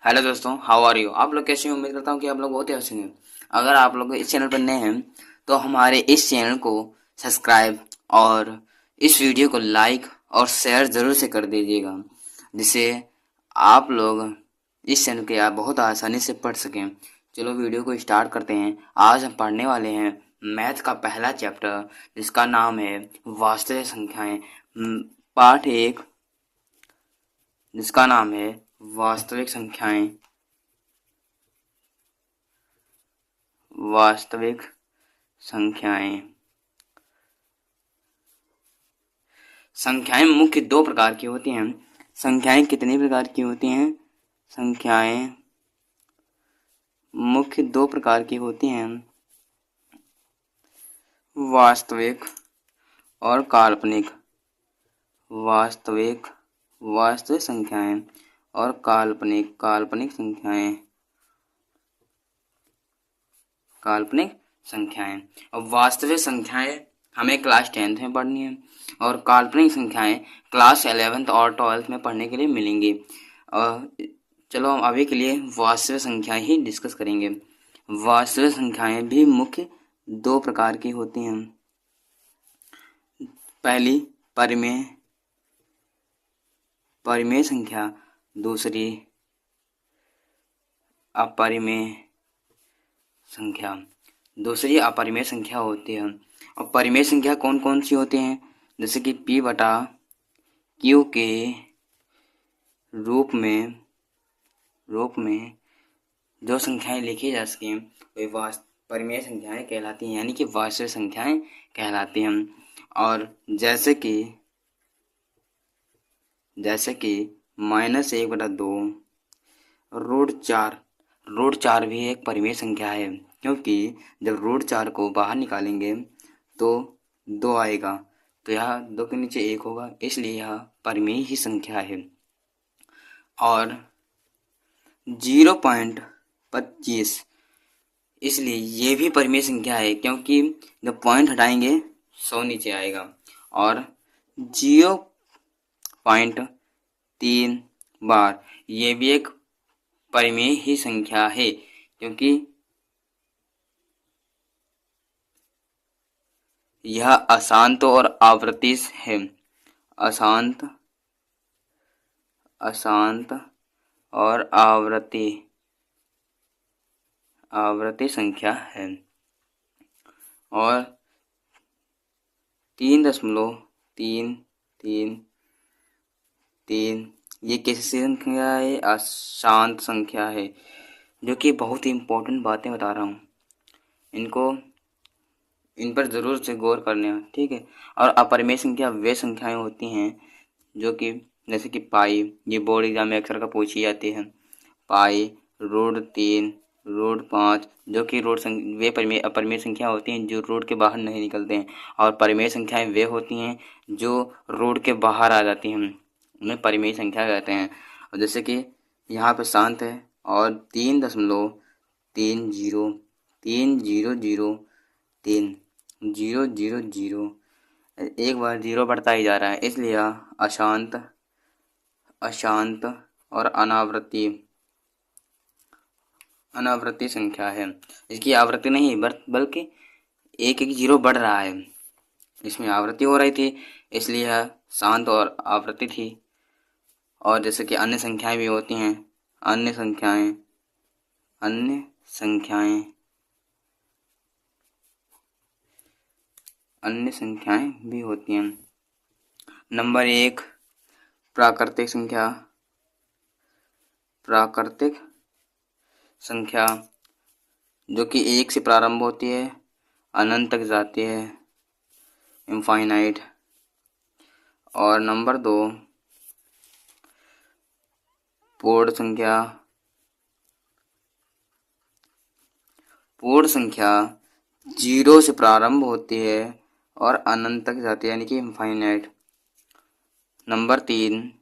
Hello दोस्तों, how are you. आप लोग कैसे हैं? उम्मीद करता हूँ कि आप लोग बहुत ही अच्छे हैं। अगर आप लोग इस चैनल पर नए हैं तो हमारे इस चैनल को सब्सक्राइब और इस वीडियो को लाइक और शेयर ज़रूर से कर दीजिएगा, जिससे आप लोग इस चैनल के आप बहुत आसानी से पढ़ सकें। चलो वीडियो को स्टार्ट करते हैं। आज हम पढ़ने वाले हैं मैथ का पहला चैप्टर, जिसका नाम है वास्तविक संख्याएं। पार्ट एक, जिसका नाम है वास्तविक संख्याएं। वास्तविक संख्याएं। संख्याएं मुख्य दो प्रकार की होती हैं। संख्याएं कितनी प्रकार की होती हैं? संख्याएं मुख्य दो प्रकार की होती हैं, वास्तविक और काल्पनिक। वास्तविक वास्तविक संख्याएं और काल्पनिक संख्याएं। काल्पनिक संख्याएं। और वास्तविक संख्याएं हमें क्लास 10th में पढ़नी है और काल्पनिक संख्याएं क्लास 11th और 12th में पढ़ने के लिए मिलेंगी। और चलो हम अभी के लिए वास्तविक संख्याएं ही डिस्कस करेंगे। वास्तविक संख्याएं भी मुख्य दो प्रकार की होती हैं। पहली परिमेय संख्या, दूसरी अपरिमेय संख्या। दूसरी अपरिमेय संख्या होती है। और परिमेय संख्या कौन कौन सी होती हैं? जैसे कि P बटा Q के रूप में जो संख्याएं लिखी जा सकें वे परिमेय संख्याएं कहलाती हैं, यानी कि वास्तविक संख्याएं कहलाती हैं। और जैसे कि -1/2 √4 भी एक परिमेय संख्या है, क्योंकि जब √4 को बाहर निकालेंगे तो 2 आएगा, तो यह 2 के नीचे 1 होगा, इसलिए यह परिमेय ही संख्या है। और 0.25, इसलिए ये भी परिमेय संख्या है, क्योंकि जब पॉइंट हटाएंगे 100 नीचे आएगा। और 0.3 बार, ये भी एक परिमेय ही संख्या है, क्योंकि यह अशांत और आवृत्ति है। अशांत और आवृत्ति संख्या है। और 3.333 ये कैसी संख्या है? अशांत संख्या है, जो कि बहुत ही इम्पोर्टेंट बातें बता रहा हूँ, इन पर ज़रूर से गौर करना है, ठीक है। और अपरिमेय संख्या वे संख्याएं होती हैं जो कि जैसे कि पाई, ये बोर्ड एग्जाम में अक्सर का पूछी जाती है। पाई, √3, √5, जो कि वे अपरिमेय संख्या होती हैं जो रूट के बाहर नहीं निकलते हैं। और परिमेय संख्याएं वे होती हैं जो रूट के बाहर आ जाती हैं, उन्हें परिमेय संख्या कहते हैं। और जैसे कि यहाँ पे शांत है और 3.3003000 एक बार 0 बढ़ता ही जा रहा है, इसलिए यह अशांत और अनावृत्ति संख्या है। इसकी आवृत्ति नहीं बल्कि एक 0 बढ़ रहा है, इसमें आवृत्ति हो रही थी, इसलिए यह शांत और आवृत्ति थी। और जैसे कि अन्य संख्याएं भी होती हैं, अन्य संख्याएं भी होती हैं। नंबर 1, प्राकृतिक संख्या जो कि 1 से प्रारंभ होती है, अनंत तक जाती है, इनफाइनाइट। और नंबर 2, पूर्ण संख्या 0 से प्रारंभ होती है और अनंत तक जाती है, यानी कि इनफाइनाइट। नंबर 3,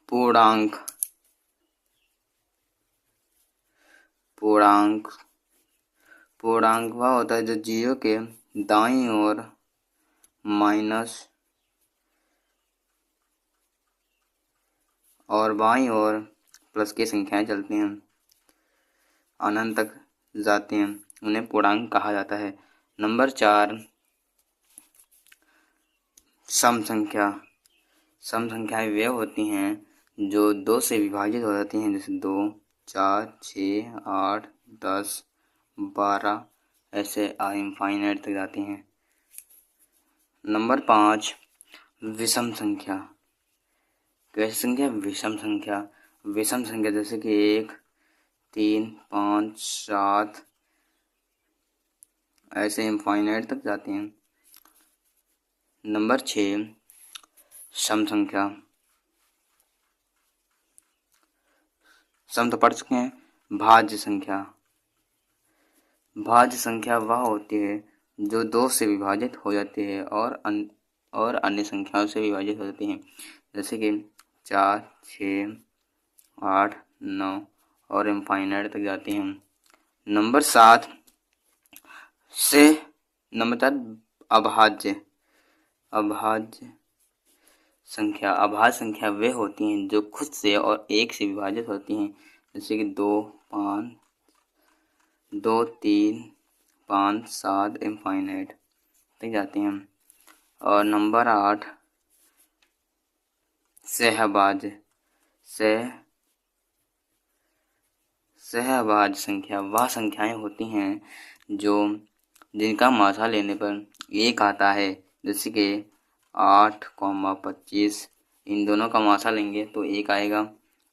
पूर्णांक वह होता है जो 0 के दाईं ओर माइनस और बाईं ओर प्लस की संख्याएं चलती हैं, अनंत तक जाती हैं, उन्हें पूर्णांक कहा जाता है। नंबर 4 सम संख्या। सम संख्याएं वे होती हैं जो 2 से विभाजित हो जाती हैं, जैसे 2, 4, 6, 8, 10, 12 ऐसे इनफाइनाइट तक जाती हैं। नंबर 5 विषम संख्या। कैसी संख्या? विषम संख्या। विषम संख्या जैसे कि 1, 3, 5, 7 ऐसे इनफाइनाइट तक जाती हैं। नंबर 6 सम संख्या। सम तो पढ़ चुके हैं। भाज्य संख्या। भाज्य संख्या वह होती है जो 2 से विभाजित हो जाती है और अन्य संख्याओं से विभाजित हो जाती हैं, जैसे कि 4, 6, 8, 9 और इनफाइनाइट तक जाती हैं। नंबर 7 अभाज्य। अभाज्य संख्या। अभाज्य संख्या वे होती हैं जो खुद से और 1 से विभाजित होती हैं, जैसे कि 2, 3, 5, 7 इनफाइनाइट तक जाती हैं। और नंबर 8 सहभाज्य। सहभाज्य संख्या वह संख्याएं होती हैं जिनका मात्रा लेने पर 1 आता है, जैसे कि 8, 25 इन दोनों का मात्रा लेंगे तो 1 आएगा,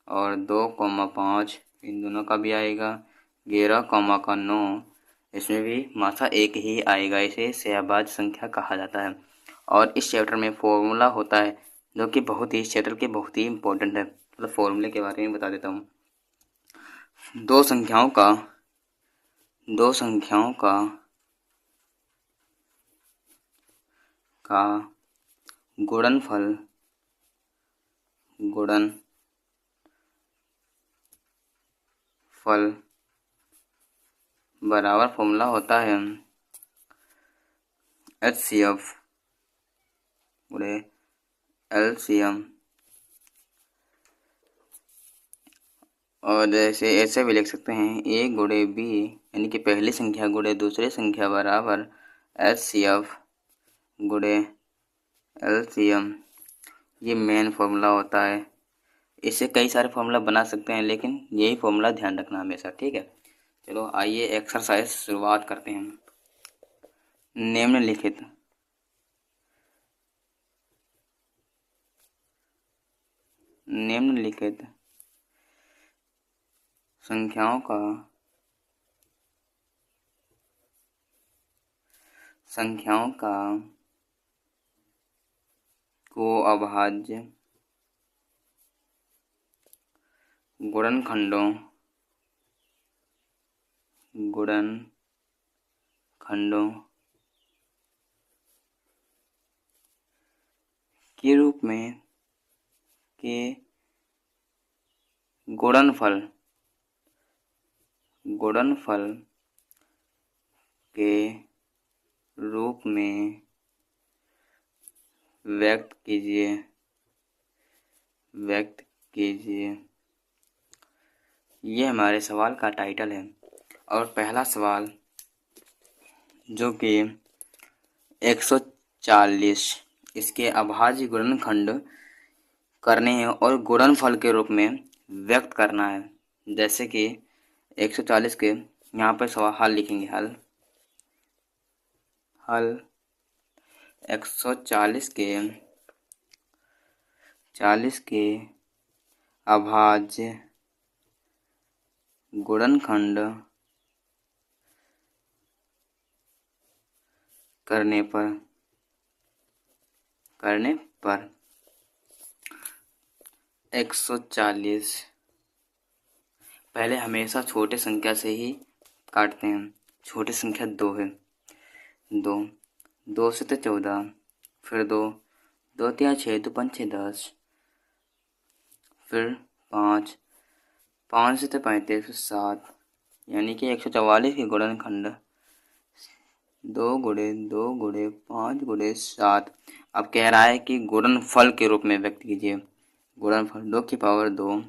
और 2, 5 इन दोनों का भी आएगा, 11, 9 इसमें भी मात्रा 1 ही आएगा। इसे सहभाज्य संख्या कहा जाता है। और इस चैप्टर में फॉर्मूला होता है जो कि इस चैप्टर के बहुत ही इम्पोर्टेंट है। मतलब फॉर्मूले के बारे में बता देता हूँ। दो संख्याओं का गुणनफल बराबर फॉर्मूला होता है HCF गुणे LCM। और ऐसे भी लिख सकते हैं A गुणे B, यानी कि पहली संख्या गुणे दूसरी संख्या बराबर HCF गुणे LCM। ये मेन फॉर्मूला होता है। इससे कई सारे फॉर्मूला बना सकते हैं, लेकिन यही फॉर्मूला ध्यान रखना हमेशा, ठीक है। चलो आइए एक्सरसाइज शुरुआत करते हैं। निम्नलिखित संख्याओं का को अभाज्य गुणनखंडों के रूप में गुणनफल के रूप में व्यक्त कीजिए। ये हमारे सवाल का टाइटल है। और पहला सवाल जो कि 140, इसके अभाज्य गुणनखंड करने हैं और गुणनफल के रूप में व्यक्त करना है। जैसे कि 140 के यहाँ पर सवाल हल लिखेंगे। हल 140 के अभाज्य गुणनखंड करने पर 140 पहले हमेशा छोटे संख्या से ही काटते हैं। छोटी संख्या 2 है। 2 से तो 14, फिर 2 3 6 2 5 6 10, फिर 5 से तो 35 7, यानी कि 144 के गुणनखंड 2 गुणे 2 गुणे 5 गुणे 7। अब कह रहा है कि गुणनफल के रूप में व्यक्त कीजिए। गुणनफल 2 की पावर 2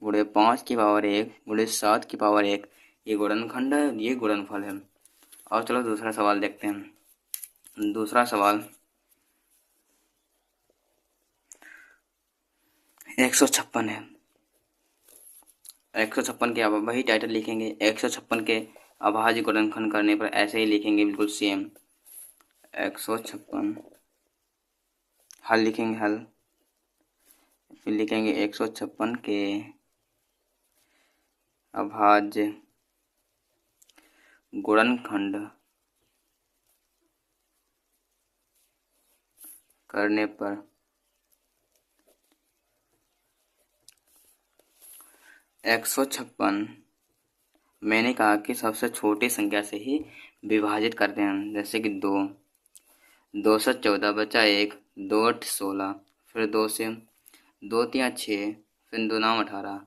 गुणे 5 की पावर 1 गुणे 7 की पावर 1। ये गुणनखंड है, ये गुणनफल है। और चलो दूसरा सवाल देखते हैं। दूसरा सवाल 156 है। 156 के अब वही टाइटल लिखेंगे। 156 के अभाज्य गुणनखंड करने पर ऐसे ही लिखेंगे, बिल्कुल सेम। 156 हल लिखेंगे, हल। फिर लिखेंगे 156 के अभाज्य गुणनखंड करने पर 156 मैंने कहा कि सबसे छोटी संख्या से ही विभाजित करते हैं। जैसे कि 2 से 14 बचा 1, 2 8 16, फिर 2 से 2 3 6, फिर 2 9 18,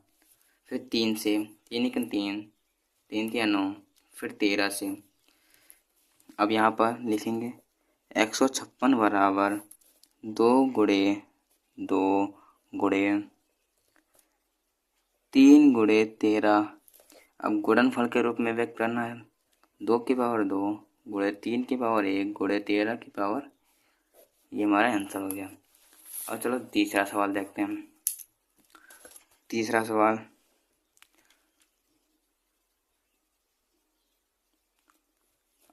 फिर 3 से 3 1 3, 3 3 9, फिर 13 से। अब यहाँ पर लिखेंगे 156 बराबर 2 गुणे 2 गुणे 3 गुणे 13। अब गुणनफल के रूप में व्यक्त करना है। 2 की पावर 2 गुणे 3 की पावर 1 गुणे 13 की पावर, ये हमारा आंसर हो गया। और चलो तीसरा सवाल देखते हैं। तीसरा सवाल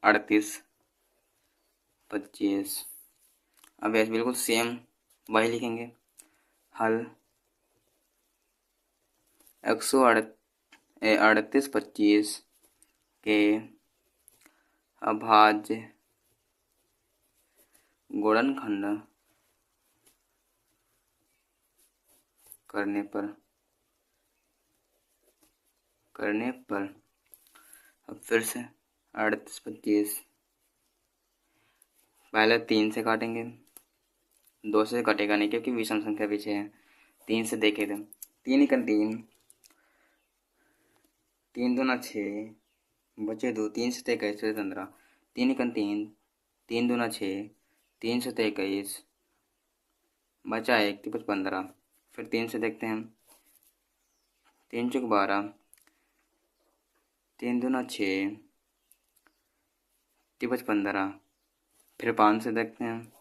38 25। अब ऐसे बिल्कुल सेम वही लिखेंगे, हल। 138 25 के अभाज्य गुणनखंड करने पर अब फिर से 38 25 पहले 3 से काटेंगे। 2 से कटेगा नहीं क्योंकि विषम संख्या पीछे है। 3 से देखे थे। 3 1 3, 3 2 6 बचे 2, 3 से 21 फिर 15, 3 1 3, 3 2 6, 3 से 21 बचा 1 तो 15। फिर 3 से देखते हैं। 3 चौक 12, 3 2 6, 3 15। फिर 5 से देखते हैं।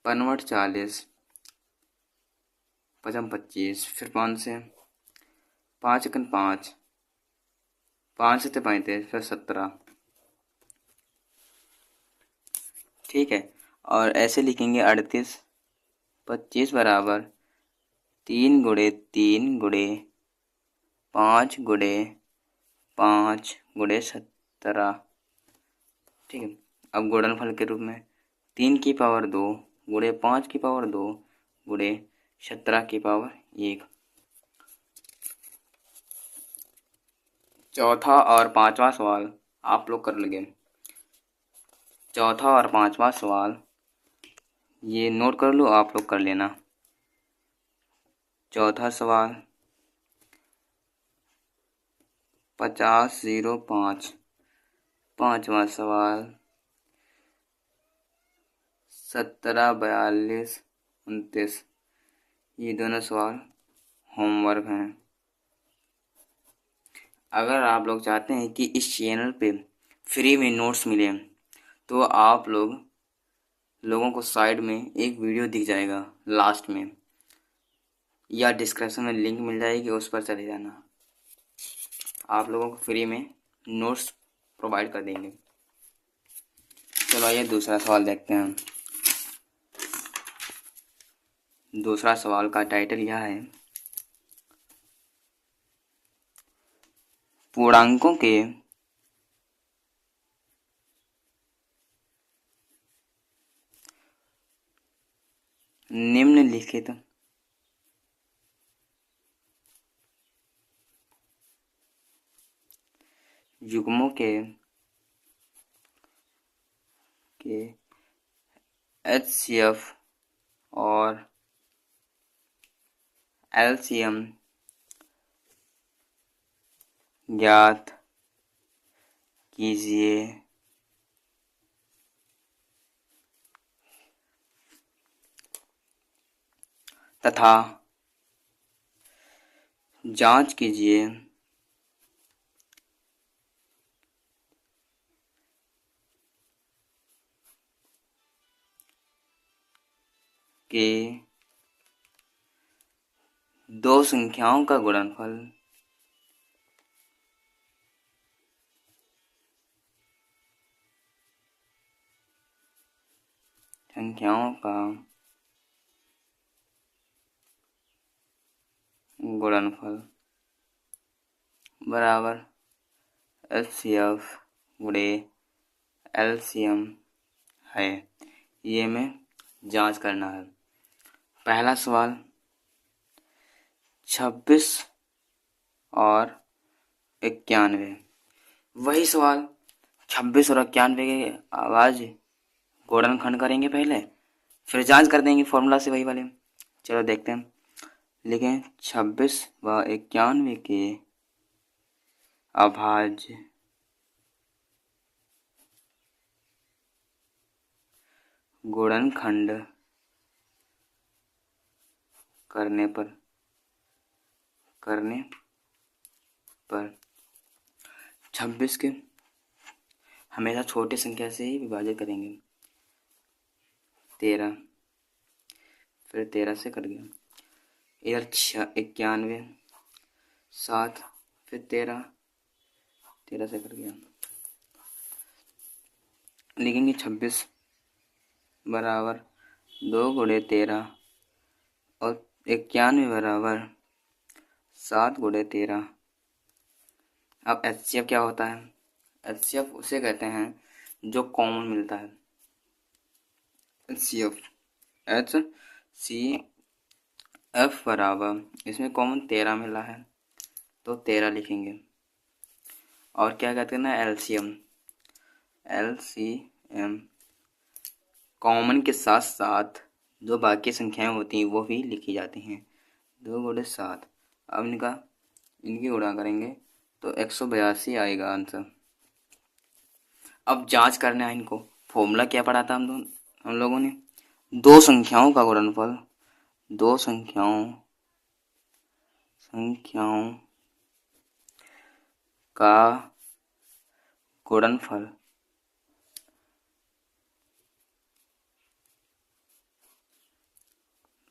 5 40, 5 25। फिर 5 से 5 1 5, 5 से 35 फिर 17। ठीक है। और ऐसे लिखेंगे 38 25 बराबर 3 गुणे 3 गुणे 5 गुणे 5 गुणे 17। ठीक है। अब गुणनफल के रूप में 3 की पावर 2 गुणे 5 की पावर 2 गुणे 17 की पावर 1। चौथा और पांचवा सवाल आप लोग कर लेंगे। चौथा और पांचवा सवाल ये नोट कर लो, आप लोग कर लेना। चौथा सवाल 5005। पांचवा सवाल 17 42 29। ये दोनों सवाल होमवर्क हैं। अगर आप लोग चाहते हैं कि इस चैनल पे फ्री में नोट्स मिले तो आप लोगों को साइड में एक वीडियो दिख जाएगा लास्ट में, या डिस्क्रिप्शन में लिंक मिल जाएगी, उस पर चले जाना। आप लोगों को फ्री में नोट्स प्रोवाइड कर देंगे। चलो आइए दूसरा सवाल देखते हैं। दूसरा सवाल का टाइटल यह है, पूर्णांकों के निम्नलिखित युग्मों के HCF और LCM ज्ञात कीजिए। तथा जांच कीजिए कि दो संख्याओं का गुणनफल संख्याओं का गुणनफल बराबर एचसीएफ गुणे एलसीएम है। ये हमें जांच करना है। पहला सवाल 26 और 91, वही सवाल 26 और 91 के आवाज गुणनखंड करेंगे पहले, फिर जांच कर देंगे फॉर्मूला से वही वाले। चलो देखते हैं। लिखें 26 व 91 के अभाज्य गुणनखंड करने पर 26 के हमेशा छोटी संख्या से ही विभाजित करेंगे। 13, फिर 13 से कट गया। इधर 91 7, फिर 13 से कट गया। लिखेंगे 26 बराबर 2 गुणे 13 और 91 बराबर 7 गुणे 13। अब एचसीएफ क्या होता है? एचसीएफ उसे कहते हैं जो कॉमन मिलता है। एचसीएफ बराबर, इसमें कॉमन 13 मिला है तो 13 लिखेंगे। और क्या कहते हैं ना, एलसीएम कॉमन के साथ साथ जो बाकी संख्याएं होती हैं वो भी लिखी जाती हैं। 2 गुणे 7, अब इनकी गुणा करेंगे तो 182 आएगा आंसर। अब जांच करना है इनको। फॉर्मूला क्या पढ़ा था हम लोगों ने? दो संख्याओं का गुणनफल, दो संख्याओं का गुणनफल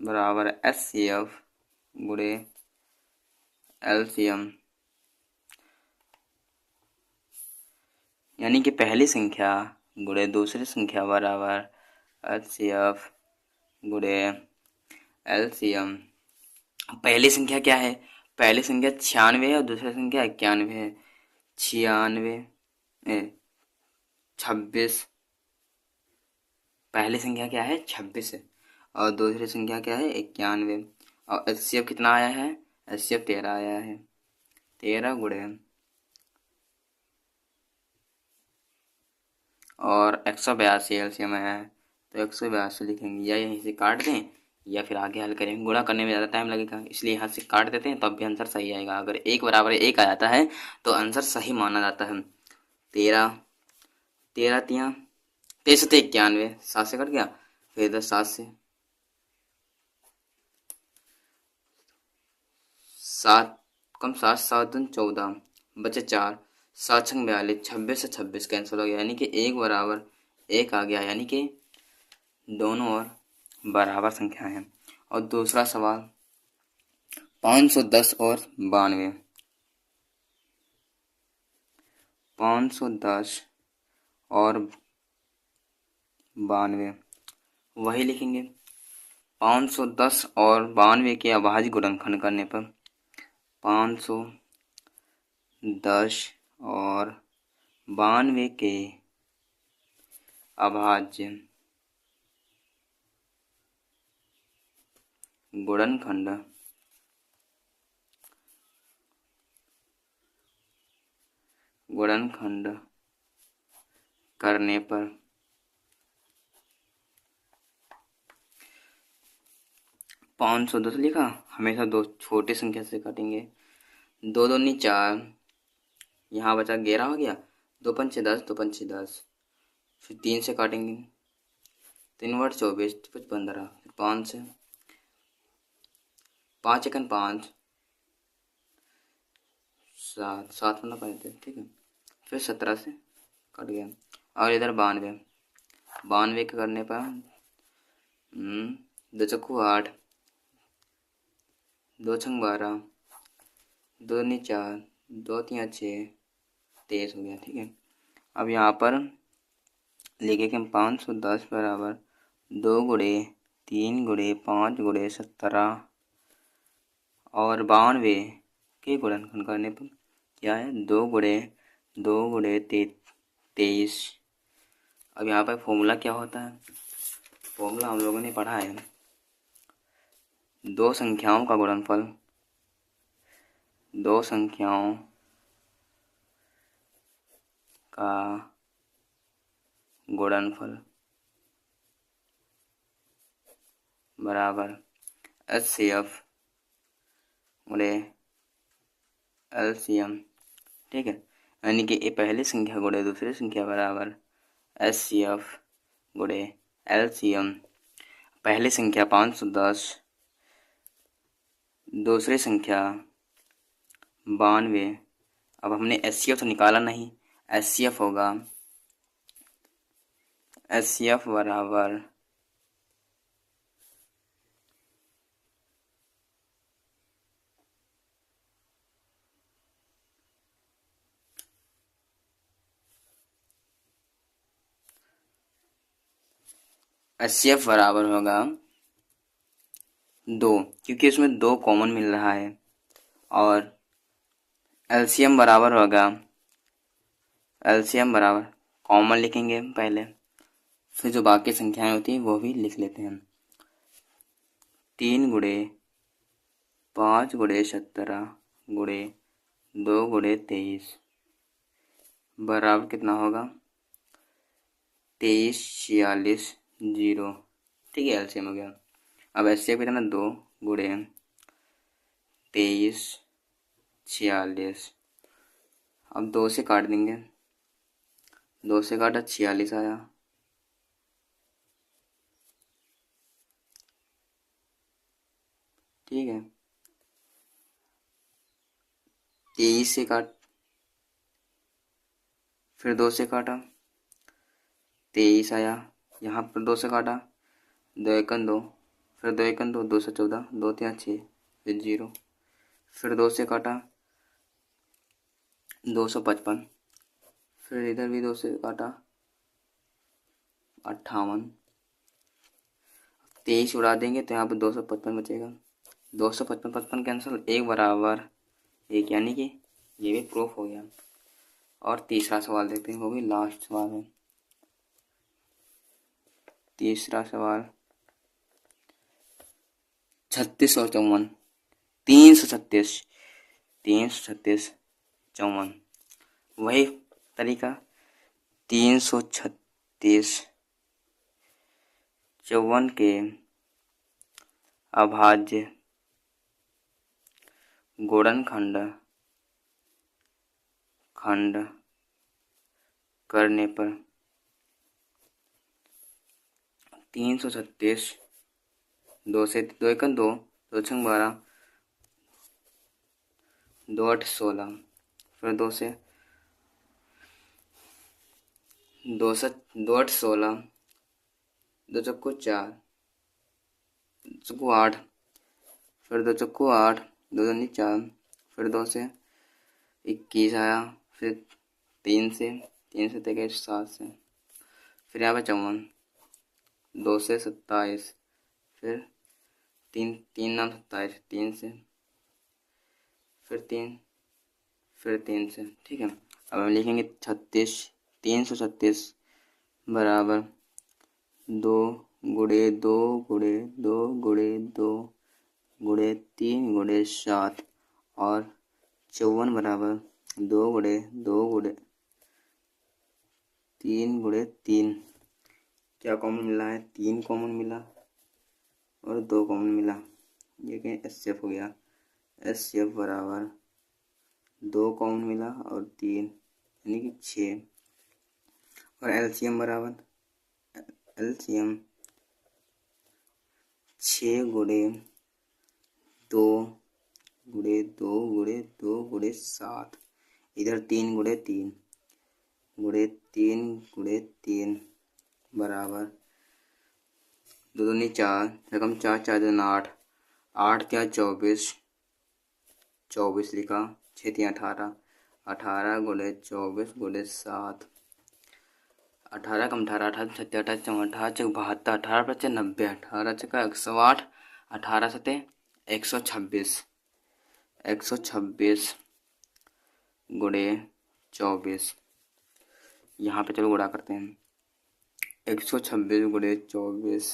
बराबर एचसीएफ गुणे एलसीएम, यानी कि पहली संख्या गुणे दूसरी संख्या बराबर एचसीएफ गुणे एलसीएम। पहली संख्या क्या है? पहली संख्या 96 है और दूसरी संख्या 91 है। 26, पहली संख्या क्या है? 26 है और दूसरी संख्या क्या है? 91। और एचसीएफ कितना आया है? एचसीएफ 13 आया है। 13 गुणे और 182 एलसीएम आया है तो 182 लिखेंगे, या यहीं से काट दें या फिर आगे हल करेंगे। गुणा करने में ज़्यादा टाइम लगेगा इसलिए यहाँ से काट देते हैं, तब भी आंसर सही आएगा। अगर 1 बराबर 1 आ जाता है तो आंसर सही माना जाता है। 13 3 13 से 91, 7 से कट गया, फिर इधर 7 से 7 कम 7 7 14 बचे 4, 7 छंग 42, 26 से 26 कैंसिल हो गया, यानी कि 1 बराबर 1 आ गया, यानी कि दोनों ओर बराबर संख्या है। और दूसरा सवाल 510 और 92, 510 और 92 वही लिखेंगे। 510 और 92 के अभाज्य गुणनखंड करने पर 510 और 92 के अभाज्य गुणनखंड करने पर 510 लिखा, हमेशा दो छोटी संख्या से काटेंगे। 2 दूनी 4, यहाँ बचा 11 हो गया, 2 पंचे 10, 2 पंचे 10, फिर 3 से काटेंगे, 3 वर्ड 24, 15, फिर 5 से 5 एकन 5, 7 7 मतलब 35, ठीक है। फिर 17 से कट गया और इधर 92, 92 के करने पर 2 चक्कू 8, 2 छंग 12, 2 दूनी 4, 2 तिया 6, 23 हो गया, ठीक है। अब यहाँ पर लिखे कि 510 बराबर 2 गुणे 3 गुणे 5 गुणे 17 और 92 के गुणनखंड करने पर क्या है, 2 गुणे 23। अब यहाँ पर फॉर्मूला क्या होता है, फॉर्मूला हम लोगों ने पढ़ा है, दो संख्याओं का गुणनफल, दो संख्याओं का गुणनफल बराबर HCF गुणे LCM, ठीक है। यानी कि ये पहली संख्या गुणे दूसरी संख्या बराबर HCF गुणे LCM। पहली संख्या 510, दूसरी संख्या 92। अब हमने HCF तो निकाला नहीं, HCF होगा HCF बराबर HCF बराबर होगा 2, क्योंकि इसमें 2 कॉमन मिल रहा है। और LCM बराबर होगा, LCM बराबर कॉमन लिखेंगे पहले, फिर जो बाकी संख्याएं होती हैं वो भी लिख लेते हैं। 3 गुणे 5 गुणे 17 गुणे 2 गुणे 23 बराबर कितना होगा, 23 46 0, ठीक है। एलसीएम हो गया। अब एचसीएफ कितना, 2 गुणे 23 46। अब 2 से काट देंगे, 2 से काटा 46 आया, ठीक है। 23 से काट, फिर 2 से काटा 23 आया, यहाँ पर 2 से काटा 2 एकन 2, फिर 2 एकन 2, 2 से 14, 2 3 6, फिर 0, फिर 2 से काटा 255, फिर इधर भी 2 से काटा 58, 23 उड़ा देंगे तो यहाँ पर 255 बचेगा, 255 55 कैंसिल, 1 बराबर 1, यानी कि ये भी प्रूफ हो गया। और तीसरा सवाल देखते हैं, वो भी लास्ट सवाल है। तीसरा सवाल 36 और 54, 336 336 54, वही तरीका 336 54 के अभाज्य गुणनखंड करने पर 336, 2 से 2 एकन 2, 2 छंग 12, 2 8 16, फिर 2 से 2 8 16, 2 चक्कू 4, चक्कू 8, फिर 2 चक्कू 8, 2 दूनी 4, फिर 2 से 21 आया, फिर 3 से 23 7 से, फिर यहाँ पे 54, 2 से 27, फिर 3 3 नाम 27, 3 से, फिर 3 से, ठीक है। अब हम लिखेंगे 336 बराबर 2 गुणे 2 गुणे 2 गुणे 2 गुणे 3 गुणे 7 और 54 बराबर 2 गुणे 2 गुणे 3 गुणे 3। क्या कॉमन मिला है, 3 कॉमन मिला और 2 कॉमन मिला, ये क्या एचसीएफ हो गया। एचसीएफ बराबर 2 कॉमन मिला और 3, यानी कि 6। और एलसीएम बराबर, एलसीएम 6 गुणे 2 गुणे 2 गुणे 2 गुणे 7, इधर 3 गुणे 3 गुणे 3 गुणे 3 बराबर 2 दूनी 4, रकम 4 4 दूनी 8, 8 क्या 24, 24 लिखा, 6 3 18, 18 गुणे 24 गुणे 7, 18 कम 18 18 सत्ते 18 18 चौक 72, 18 पचे 90, 18 चौका 108, 18 सत्ते 126, 126 गुणे 24। यहाँ पे चलो गुणा करते हैं। 126 गुणे 24,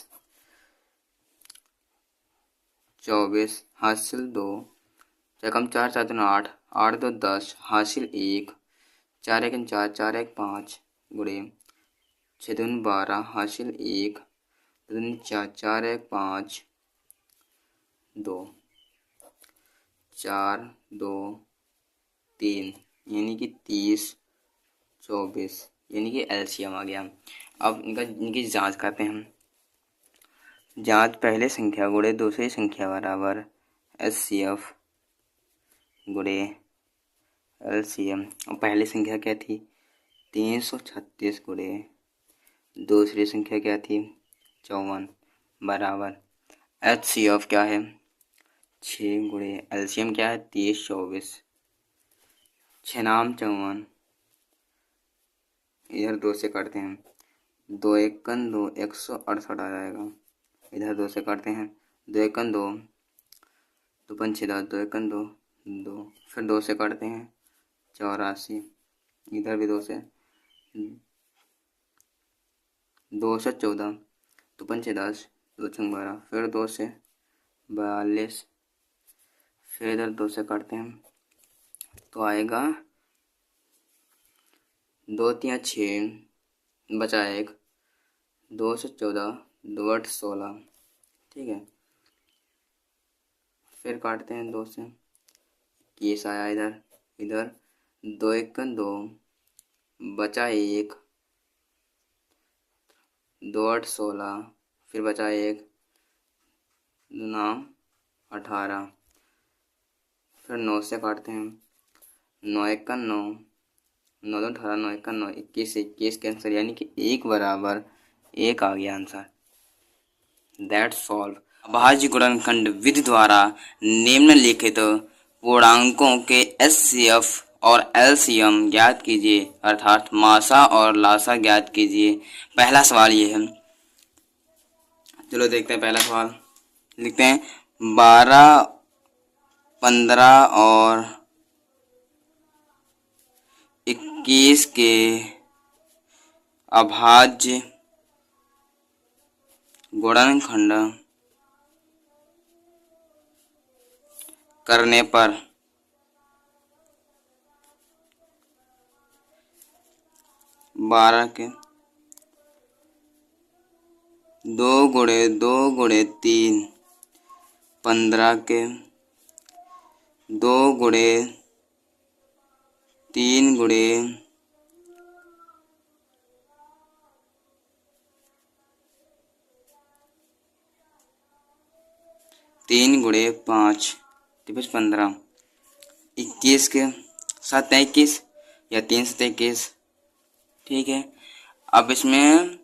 24 हासिल 2, रकम 4 4 दूनी 8, 8 2 10 हासिल 1, 4 1 4 4 1 5 गुणे 6 दूनी 12 हासिल 1, 2 दूनी 4 4 1 5 2, 4 2 3 यानी कि 30 24 यानी कि एलसीएम आ गया। अब इनकी जांच करते हैं। जांच पहले संख्या गुणे दूसरी संख्या बराबर एचसीएफ गुणे एलसीएम। और पहली संख्या क्या थी 336 गुणे दूसरी संख्या क्या थी 54 बराबर एचसीएफ क्या है 6 गुणे एलसीएम क्या है 30 24, 6 नाम 54, इधर 2 से काटते हैं, 2 एकन 2 168 आ जाएगा। इधर 2 से काटते हैं, 2 एकन 2, 2 पंचे 10, 2 एकन 2 2, फिर 2 से काटते हैं 84, इधर भी 2 से, 2 से 14, 2 पंचे 10, 2 छंग 12, फिर 2 से 42, फिर इधर 2 से काटते हैं तो आएगा 2 3 6 बचा 1, 2 से 14, 2 8 16, ठीक है। फिर काटते हैं 2 से, 21 आया इधर, इधर 2 एकन 2 बचा 1, 2 8 16, फिर बचा 1, 9 18, फिर 9 से काटते हैं, 9 एकन 9, 9 2 18, 9 एकन 9, 21 से 21 कैंसर यानी कि 1 बराबर 1 आ गया आंसर। That's solve. अभाज्य गुणनखंड विधि द्वारा निम्नलिखित पूर्णांकों के एचसीएफ और एलसीएम ज्ञात कीजिए, अर्थात मासा और लासा ज्ञात कीजिए। पहला सवाल ये है, चलो देखते हैं पहला सवाल। लिखते हैं 12 15 और 21 के अभाज्य गुणनखंड करने पर 12 के 2 गुणे 2 गुणे 3, 15 के 2 गुणे 3 गुणे 3 गुणे 5 15, 21 के 7 21 या 3 7 21, ठीक है। अब इसमें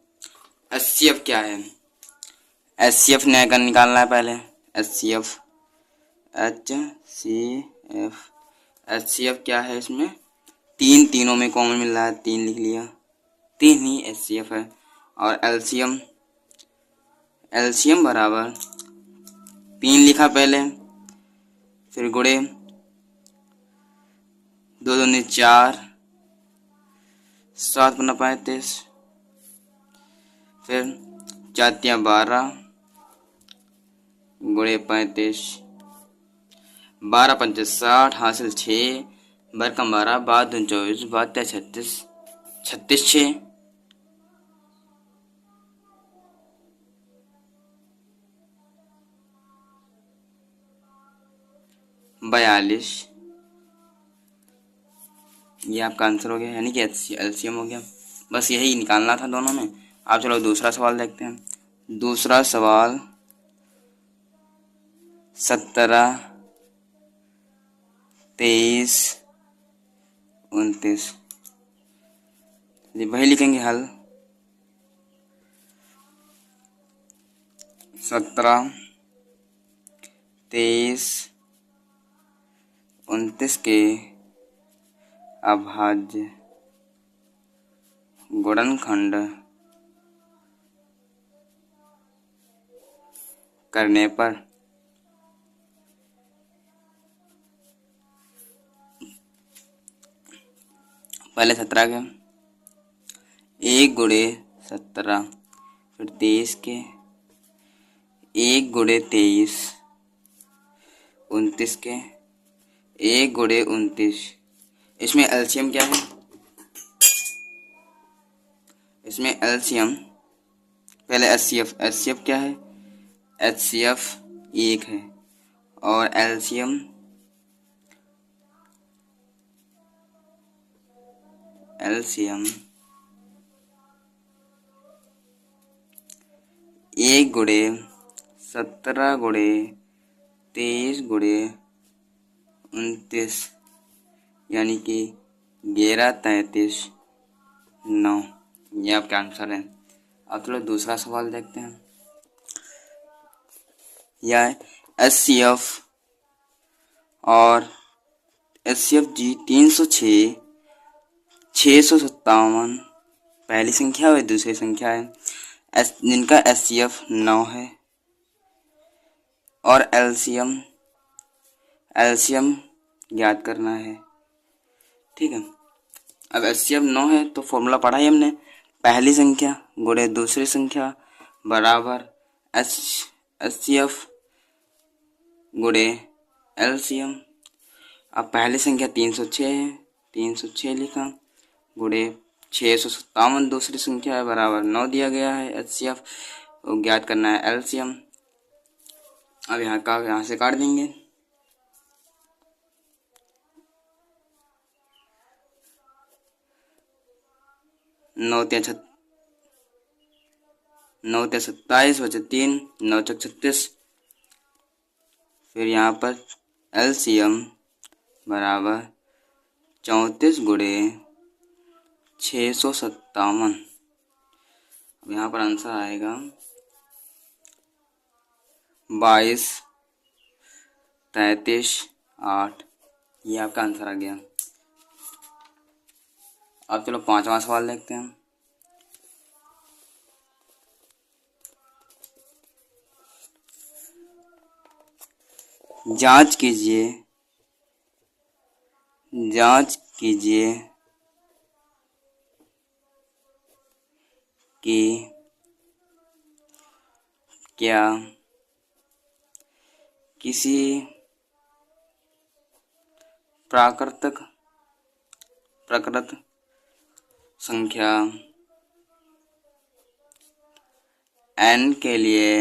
एचसीएफ क्या है, एचसीएफ निकालना है पहले। एचसीएफ एचसीएफ क्या है, इसमें तीनों में कॉमन मिल रहा है, 3 लिख लिया, 3 ही एचसीएफ है। और एलसीएम बराबर 3 लिखा पहले, फिर गुणे 2 दूनी 4, 7 पंजा 35, फिर 4 तिया 12 गुणे 35, 12 पंचे 60 हासिल 6, बरकम 12, 12 दूनी 24, 12 तिया 36, 36 6, बयालीस। ये आपका आंसर हो गया, यानी कि एलसीएम हो गया। बस यही निकालना था दोनों में। अब चलो दूसरा सवाल देखते हैं। दूसरा सवाल 17 23 29, वही लिखेंगे हल। 17 23 29 के अभाज्य गुणनखंड करने पर पहले 17 के 1 गुणे 17, फिर 23 के 1 गुणे 23, 29 के 1 गुणे 29। इसमें एलसीएम क्या है? इसमें एलसीएम पहले एचसीएफ क्या है? एचसीएफ 1 है और एलसीएम एलसीएम 1 गुणे 17 गुणे 23 गुणे 29 यानी कि 11 33 9, ये आपका आंसर है। अब चलो दूसरा सवाल देखते हैं। यह एचसीएफ और एचसीएफ जी 306 657 पहली संख्या और दूसरी संख्या है, जिनका एचसीएफ 9 है और एलसीएम ज्ञात करना है। ठीक है, अब एचसीएफ 9 है तो फॉर्मूला पढ़ा है हमने, पहली संख्या गुणे दूसरी संख्या बराबर एचसीएफ गुणे एलसीएम। अब पहली संख्या 306 है, 306 लिखा, गुणे 657 दूसरी संख्या है बराबर 9 दिया गया है। एचसीएफ ज्ञात करना है एलसीएम। अब यहाँ से काट देंगे। 9 × 27 बचे 3, 9 × 36। फिर यहाँ पर एलसीएम बराबर 34 गुणे 657। अब यहाँ पर आंसर आएगा 22 33 8, ये आपका आंसर आ गया। अब चलो पांचवा सवाल देखते हैं। जांच कीजिए कि क्या किसी प्राकृत संख्या n के लिए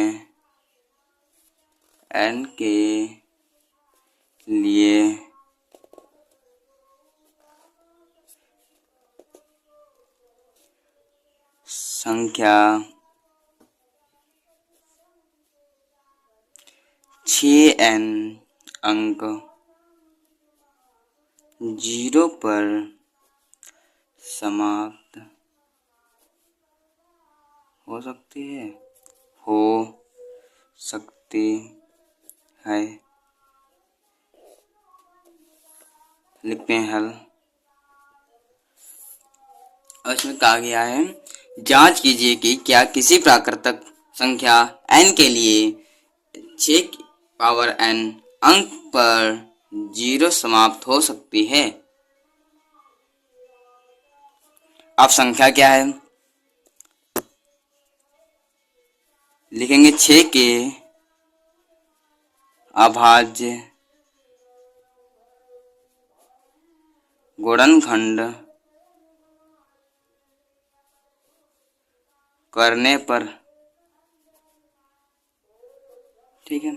संख्या 6n अंक 0 पर समाप्त हो सकती है। लिखते हैं हल। और इसमें कहा गया है जांच कीजिए कि क्या किसी प्राकृतिक संख्या n के लिए 6n अंक पर 0 समाप्त हो सकती है। अब संख्या क्या है? लिखेंगे 6 के अभाज्य गुणनखंड करने पर। ठीक है,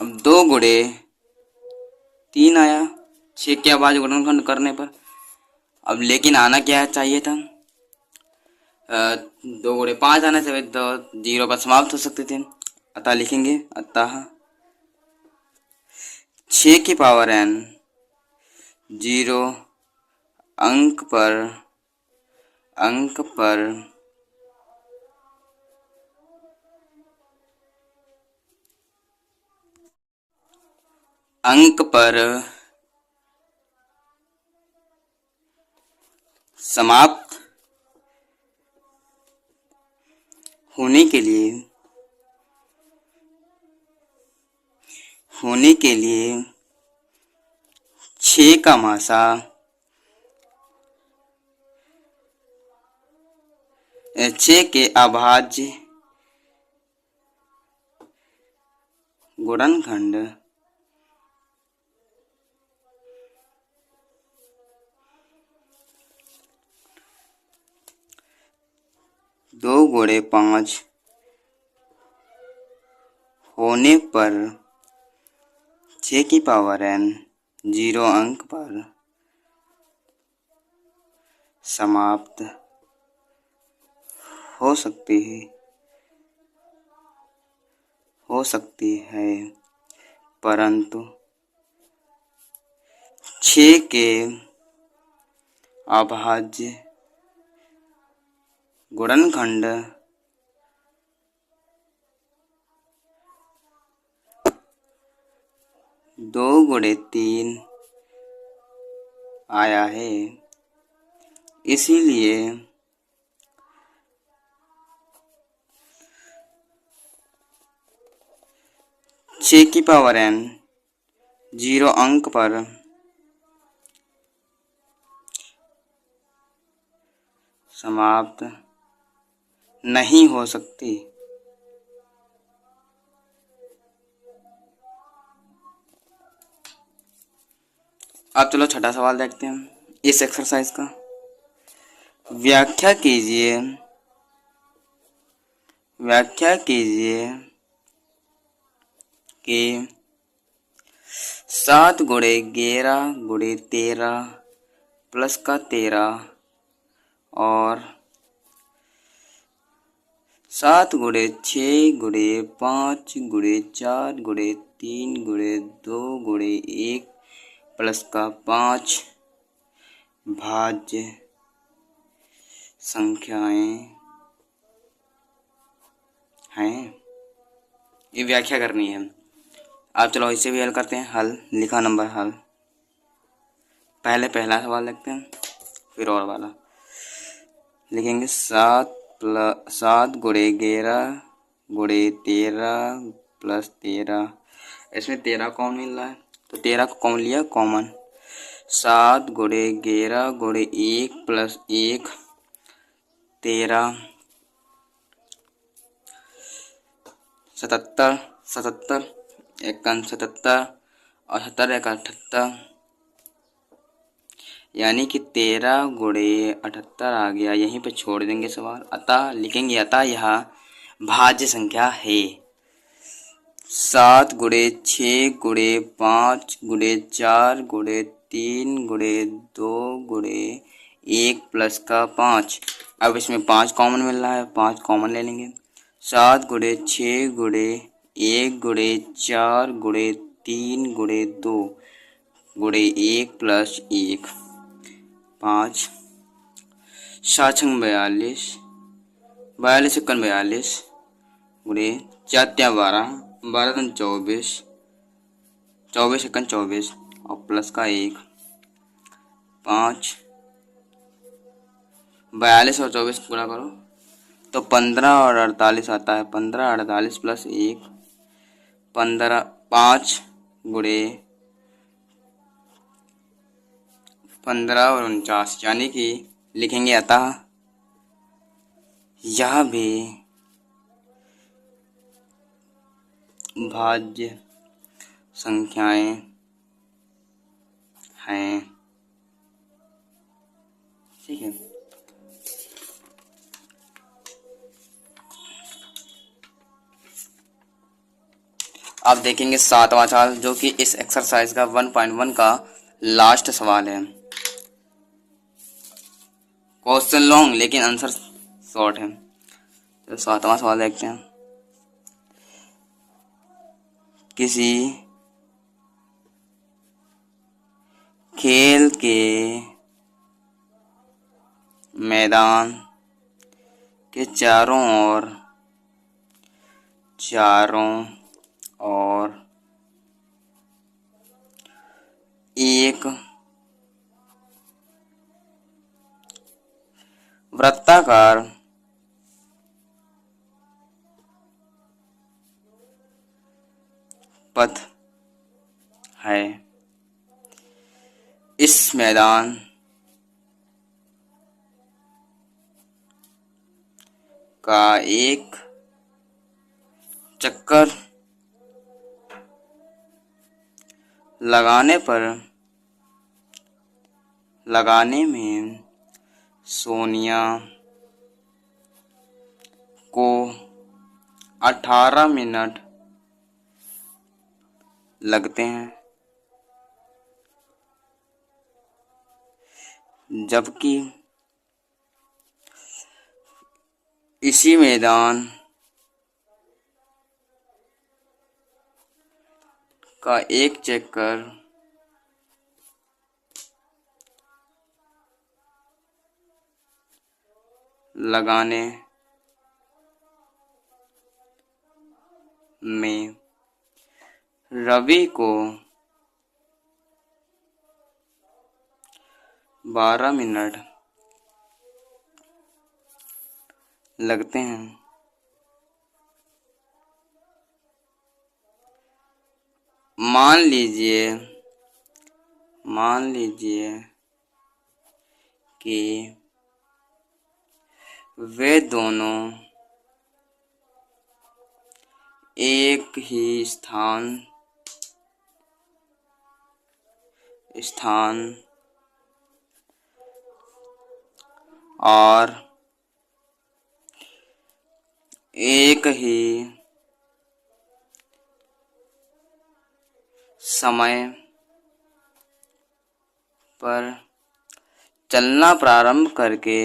अब 2 गुणे 3 आया 6 के अभाज्य गुणनखंड करने पर। अब लेकिन आना क्या चाहिए था? 2 गुणे 5 आना चाहिए तो 0 पर समाप्त हो सकते थे। अतः लिखेंगे 6 की पावर n 0 अंक पर समाप्त होने के लिए 6 का मासा 6 के अभाज्य गुणनखंड 2 गुणे 5 होने पर 6 की पावर n 0 अंक पर समाप्त हो सकती है परंतु 6 के अभाज्य गुणनखंड 2 गुणे 3 आया है, इसीलिए 6 की पावर n 0 अंक पर समाप्त नहीं हो सकती। अब चलो छठा सवाल देखते हैं इस एक्सरसाइज का। व्याख्या कीजिए कि 7 गुणे 11 गुणे 13 प्लस का 13 और 7 गुणे 6 गुणे 5 गुणे 4 गुणे 3 गुणे 2 गुणे 1 प्लस का 5 भाज्य संख्याएं हैं, ये व्याख्या करनी है। अब चलो इसे भी हल करते हैं। हल लिखा नंबर हल। पहला सवाल लिखते हैं फिर और वाला लिखेंगे। 7 गुणे 11 गुणे 13 प्लस 13, इसमें 13 कौन मिल रहा है तो 13 को कौन लिया कॉमन। 7 गुणे 11 गुणे 1 प्लस 1 13 77 एकन 77 और 77 एक 78, यानी कि 13 गुणे 78 आ गया। यहीं पे छोड़ देंगे सवाल। अतः लिखेंगे अतः यह भाज्य संख्या है। 7 गुणे 6 गुणे 5 गुणे 4 गुणे 3 गुणे 2 गुणे 1 प्लस का 5। अब इसमें 5 कॉमन मिल रहा है, 5 कॉमन ले लेंगे। 7 गुणे 6 गुणे 1 गुणे 4 गुणे 3 गुणे 2 गुणे 1 प्लस 1 5 7 छंग 42 42 एकन 42 गुणे 4 12 12 दूनी 24 24 एकन 24 और प्लस का 1 5 42 और 24 गुणा करो तो 15 और 48 आता है। 15 48 प्लस 1 15 5 गुणे 15 और 49, यानी कि लिखेंगे अतः यह भी भाज्य संख्याएं हैं। ठीक है। अब देखेंगे 7वां सवाल, जो कि इस एक्सरसाइज का 1.1 का लास्ट सवाल है। क्वेश्चन लॉन्ग लेकिन आंसर शॉर्ट है। तो 7वां सवाल देखते हैं। किसी खेल के मैदान के चारों ओर एक वृत्ताकार पथ है। इस मैदान का एक चक्कर लगाने में सोनिया को 18 मिनट लगते हैं, जबकि इसी मैदान का एक चक्कर लगाने में रवि को 12 मिनट लगते हैं। मान लीजिए कि वे दोनों एक ही स्थान और एक ही समय पर चलना प्रारंभ करके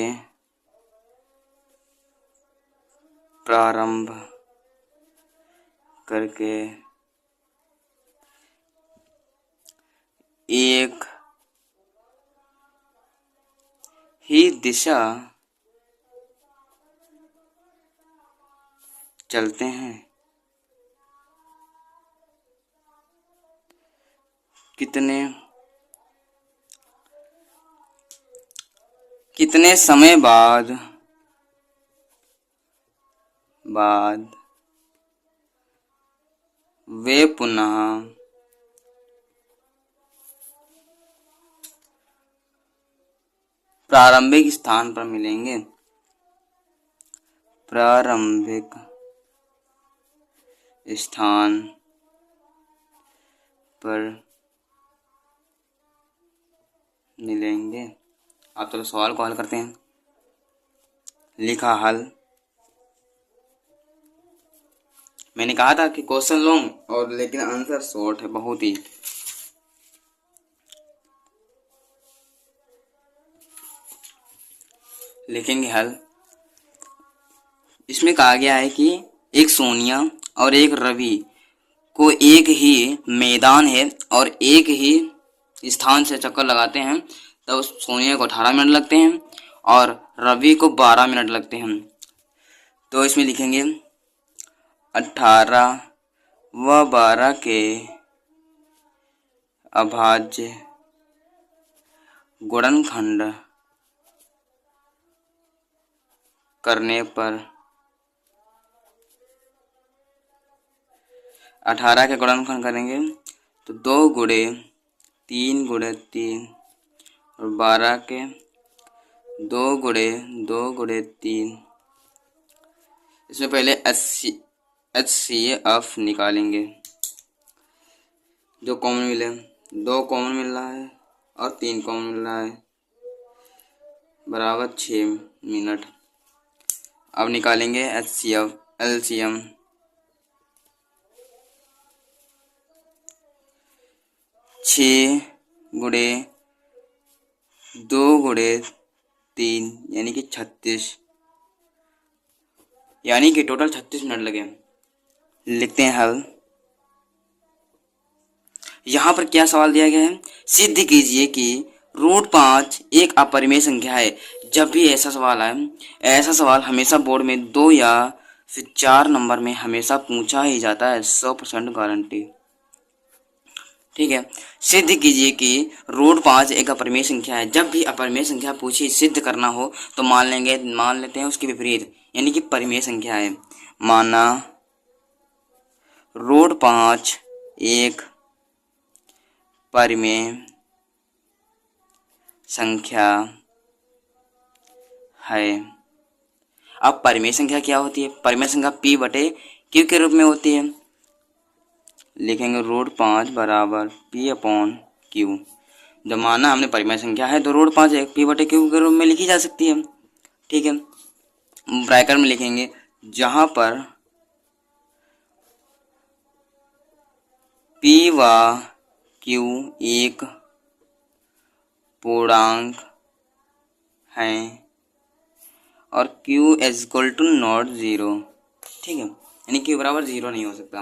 एक ही दिशा चलते हैं, कितने समय बाद वे पुनः प्रारंभिक स्थान पर मिलेंगे। प्रारंभिक स्थान पर मिलेंगे। अब चलो सवाल को हल करते हैं। लिखा हल। मैंने कहा था कि क्वेश्चन लॉन्ग और लेकिन आंसर शॉर्ट है बहुत ही। लिखेंगे हल। इसमें कहा गया है कि एक सोनिया और एक रवि को एक ही मैदान है और एक ही स्थान से चक्कर लगाते हैं, तब सोनिया को 18 मिनट लगते हैं और रवि को 12 मिनट लगते हैं। तो इसमें लिखेंगे 18 व 12 के अभाज्य गुणनखंड करने पर 18 के गुणनखंड करेंगे तो 2 गुणे 3 गुणे 3 और 12 के 2 गुणे 3। इसमें पहले HCF निकालेंगे। जो कॉमन मिले, 2 कॉमन मिल रहा है और 3 कॉमन मिल रहा है, बराबर 6 मिनट। अब निकालेंगे HCF LCM। 6 गुणे 2 गुणे 3 यानी कि 36, यानी कि टोटल 36 मिनट लगे। लिखते हैं हल। यहाँ पर क्या सवाल दिया गया है, सिद्ध कीजिए कि √5 एक अपरिमेय संख्या है। जब भी ऐसा सवाल आए, ऐसा सवाल हमेशा बोर्ड में 2 या फिर 4 नंबर में हमेशा पूछा ही जाता है, 100% गारंटी। ठीक है, सिद्ध कीजिए कि √5 एक अपरिमेय संख्या है। जब भी अपरिमेय संख्या पूछी सिद्ध करना हो तो मान लेते हैं उसके विपरीत, यानी कि परिमेय संख्या है। माना √5 एक परिमेय संख्या है। अब परिमेय संख्या क्या होती है? परिमेय संख्या P/Q के रूप में होती है। लिखेंगे √5 बराबर P/Q। जब माना हमने परिमेय संख्या है तो √5 एक P/Q के रूप में लिखी जा सकती है। ठीक है, ब्रैकेट में लिखेंगे जहां पर P व Q एक पूर्णांक हैं और Q = ≠0। ठीक है, यानी Q बराबर 0 नहीं हो सकता।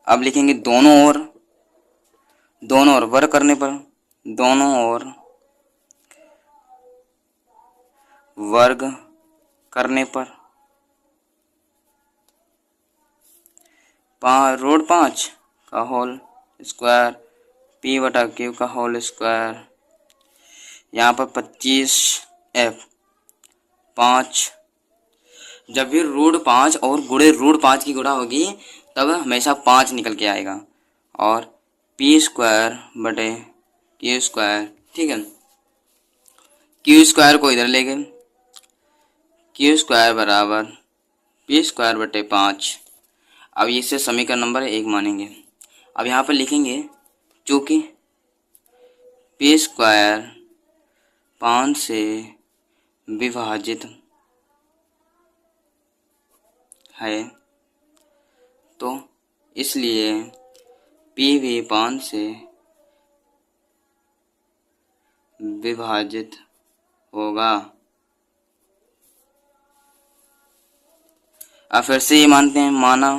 अब लिखेंगे दोनों ओर वर्ग करने पर, दोनों ओर वर्ग करने पर √5 का होल स्क्वायर P/Q का होल स्क्वायर, यहाँ पर 25F 5। जब भी √5 और गुणे √5 की गुणा होगी तब हमेशा 5 निकल के आएगा, और P²/Q²। ठीक है, Q² को इधर ले गए, Q² बराबर P²/5। अब इससे समीकरण नंबर 1 मानेंगे। अब यहाँ पर लिखेंगे चूँकि P² 5 से विभाजित है तो इसलिए P भी 5 से विभाजित होगा। अब फिर से ये मानते हैं, माना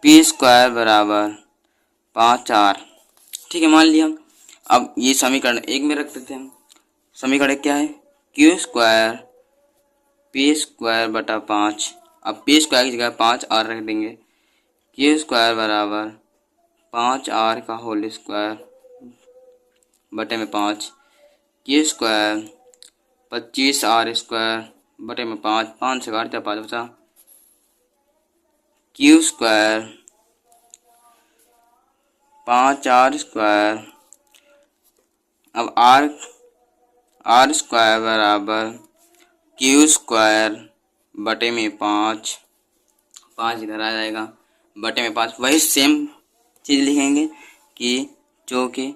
P² बराबर 5R। ठीक है, मान लिया। अब ये समीकरण 1 में रख देते हैं। समीकरण क्या है? Q² P²/5। अब P² की जगह 5R रख देंगे। Q² बराबर 5R का होल स्क्वायर बटे में 5। Q² 25R² बटे में 5। 5 से काटते 5 बचा। Q² 5R²। अब R² बराबर Q² बटे में 5। 5 इधर आ जाएगा, बटे में 5। वही सेम चीज़ लिखेंगे कि जो कि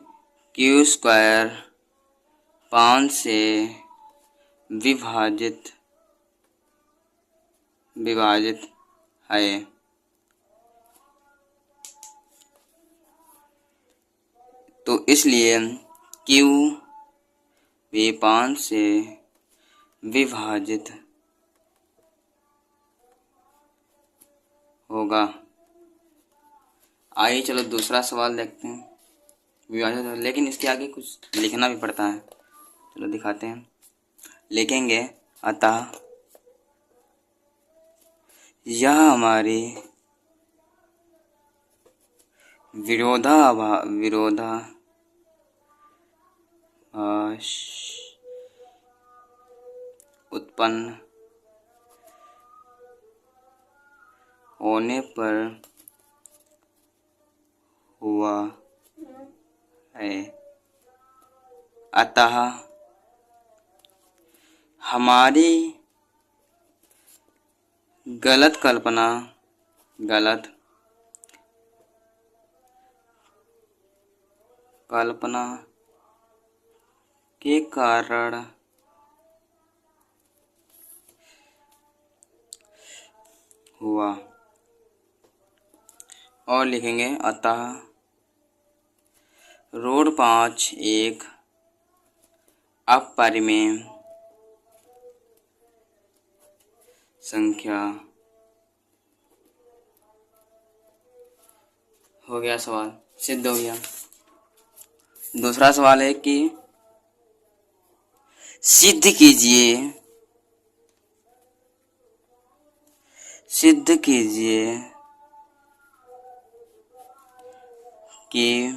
Q² 5 से विभाजित है। तो इसलिए Q भी 5 से विभाजित होगा। आइए चलो दूसरा सवाल देखते हैं। विभाजित, लेकिन इसके आगे कुछ लिखना भी पड़ता है। चलो दिखाते हैं। लिखेंगे अतः यह हमारी विरोधाभास उत्पन्न होने पर हुआ है। अतः हमारी गलत कल्पना के कारण हुआ। और लिखेंगे अतः √5 एक अपरिमेय संख्या हो गया सवाल, सिद्ध हो गया। दूसरा सवाल है कि सिद्ध कीजिए, सिद्ध कीजिए कि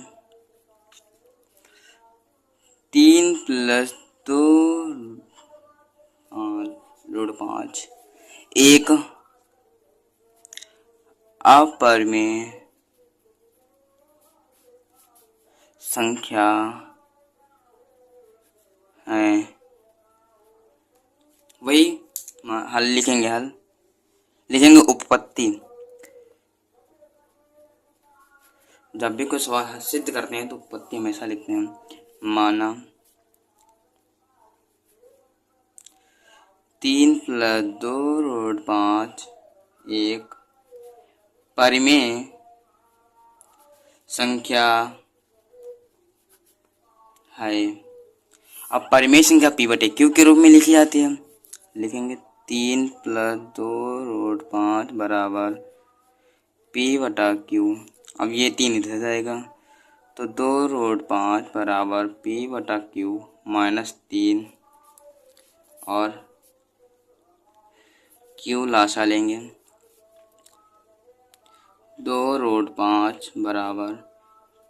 3+2 रूट 5 एक अपरिमेय संख्या है। वही हल लिखेंगे, हल लिखेंगे उपपत्ति। जब भी कोई सवाल सिद्ध करते हैं तो उपपत्ति हमेशा लिखते हैं। माना 3+2 रूट 5 एक परिमेय संख्या है। अब परिमेय संख्या p/q के रूप में लिखी जाती है। लिखेंगे 3+2 रूट 5 बराबर p/q। अब ये 3 इधर जाएगा तो 2 रूट 5 बराबर p/q -3 और q लाशा लेंगे। 2 रूट 5 बराबर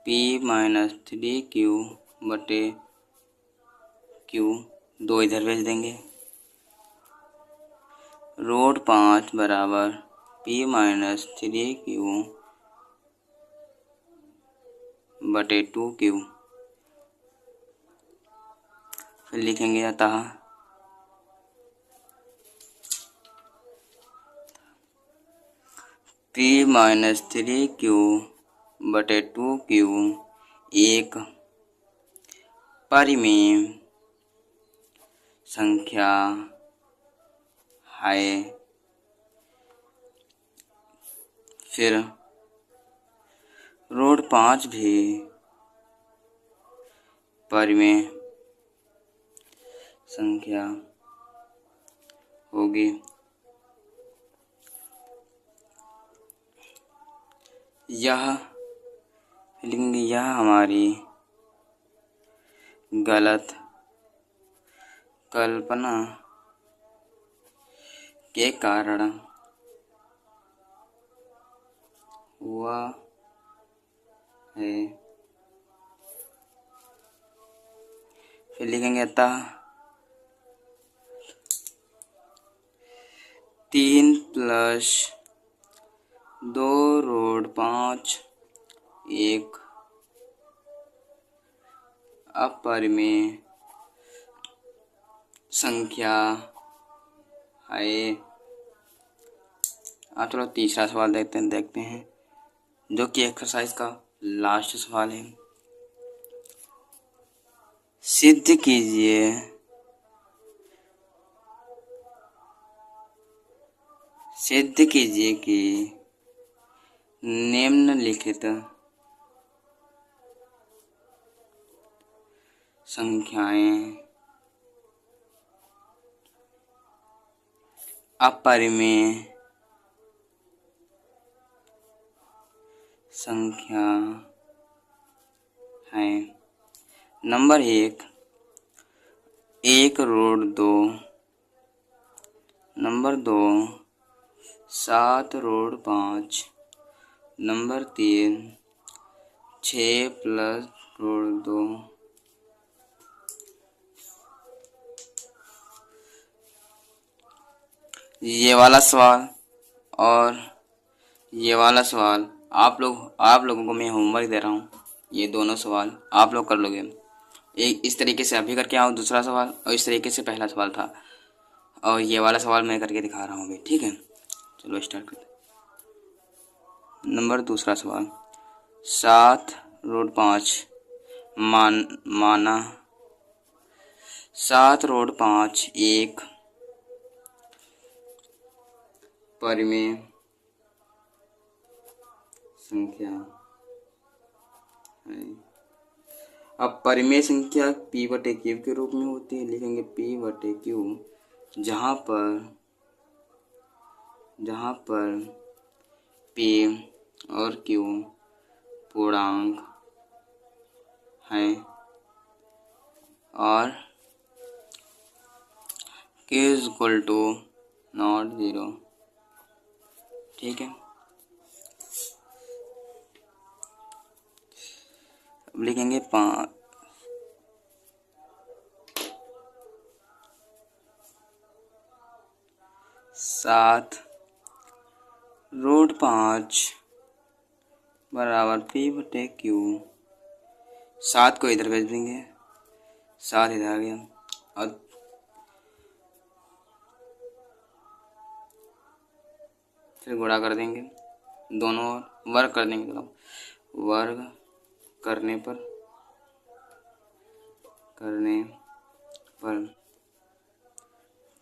p-3q/q, 2 इधर भेज देंगे। रूट 5 बराबर p-3q/2q। फिर लिखेंगे अतः p-3q/2q एक परिमेय संख्या है। फिर रूट 5 भी परिमेय संख्या होगी। यह लिखेंगे, यह हमारी गलत कल्पना के कारण हुआ है। फिर लिखेंगे अतः 3+2 रूट 5 एक अपरिमेय संख्या है। अब चलो तीसरा सवाल देखते हैं जो कि एक्सरसाइज का लास्ट सवाल है। सिद्ध कीजिए कि निम्नलिखित संख्याएं अपरिमेय संख्या है। Number 1 root 2, number 2 7 root 5, number 3 6+√2। ये वाला सवाल और ये वाला सवाल आप लोगों को मैं होमवर्क दे रहा हूँ। ये दोनों सवाल आप लोग कर लोगे। एक इस तरीके से अभी करके आओ दूसरा सवाल, और इस तरीके से पहला सवाल था, और ये वाला सवाल मैं करके दिखा रहा हूँ अभी। ठीक है, चलो स्टार्ट करते। नंबर दूसरा सवाल 7√5 माना 7√5 एक परिमेय संख्या है। अब परिमेय संख्या p/q के रूप में होती है। लिखेंगे p/q, जहाँ पर p और q पूर्णांक हैं और k इक्वल टू नॉट 0। ठीक है, अब लिखेंगे 7 रूट 5 बराबर p/q। 7 को इधर भेज देंगे, 7 इधर आ गया और फिर गुणा कर देंगे दोनों ओर, वर्ग कर देंगे, मतलब वर्ग करने पर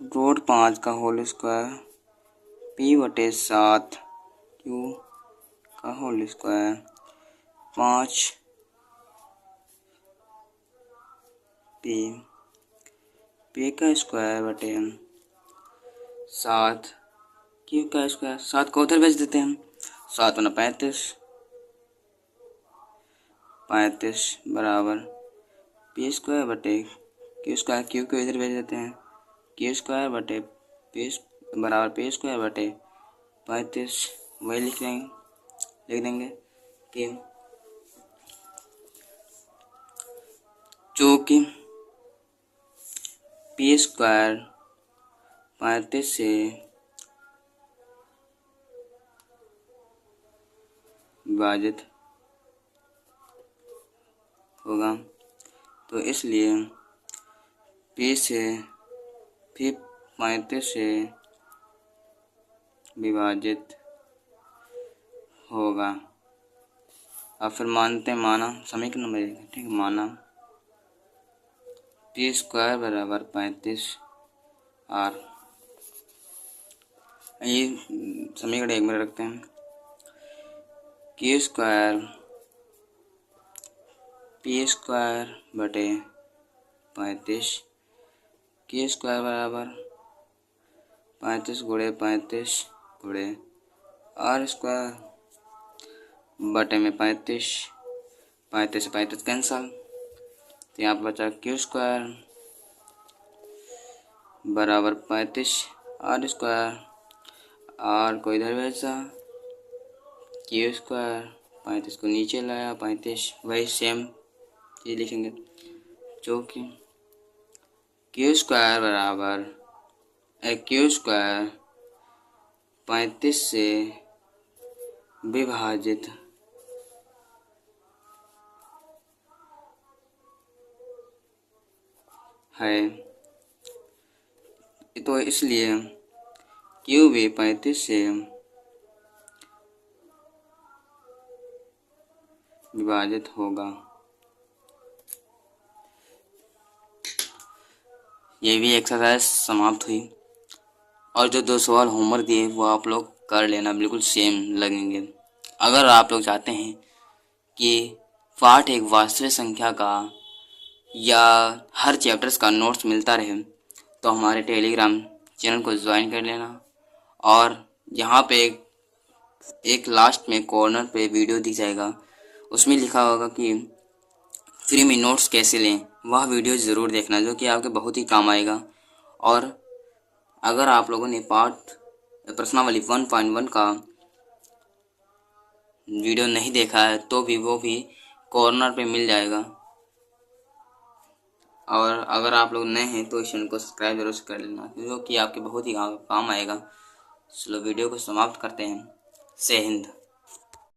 रूट 5 का होल स्क्वायर p/7 q का होल स्क्वायर 5 p का स्क्वायर बटे 7 q का स्क्वायर। 7 को उधर भेज देते हैं, 7 बना 35 बराबर p स्क्वायर बटे q स्क्वायर। q को इधर भेज देते हैं, q स्क्वायर बटे p बराबर p स्क्वायर बटे 35। वही लिख देंगे कि चूँकि p स्क्वायर 35 से विभाजित होगा, तो इसलिए p 35 से विभाजित होगा। अब फिर माना समीकरण नंबर 1, ठीक है, माना p स्क्वायर बराबर 35 r। ये समीकरण 1 में रखते हैं, q स्क्वायर p स्क्वायर बटे 35, q स्क्वायर बराबर 35 गुणे 35 गुणे r स्क्वायर बटे में 35 से 35 कैंसल, तो यहाँ पर बचा q स्क्वायर बराबर 35 r स्क्वायर। r को इधर भेजा, q स्क्वायर 35 को नीचे लाया 35, वही सेम चीज़ लिखेंगे, जो कि q स्क्वायर बराबर q स्क्वायर 35 से विभाजित है, तो इसलिए q भी 35 से विभाजित होगा। ये भी एक्सरसाइज समाप्त हुई, और जो 2 सवाल होमवर्क दिए वो आप लोग कर लेना, बिल्कुल सेम लगेंगे। अगर आप लोग चाहते हैं कि पाठ एक वास्तविक संख्या का या हर चैप्टर्स का नोट्स मिलता रहे, तो हमारे टेलीग्राम चैनल को ज्वाइन कर लेना। और यहाँ पे एक लास्ट में कॉर्नर पे वीडियो दिख जाएगा, उसमें लिखा होगा कि फ्री में नोट्स कैसे लें, वह वीडियो ज़रूर देखना, जो कि आपके बहुत ही काम आएगा। और अगर आप लोगों ने पाठ प्रश्नावली 1.1 का वीडियो नहीं देखा है तो भी वो भी कॉर्नर पे मिल जाएगा। और अगर आप लोग नए हैं तो इस चैनल को सब्सक्राइब जरूर कर लेना, जो कि आपके बहुत ही काम आएगा। चलो वीडियो को समाप्त करते हैं। जय हिंद।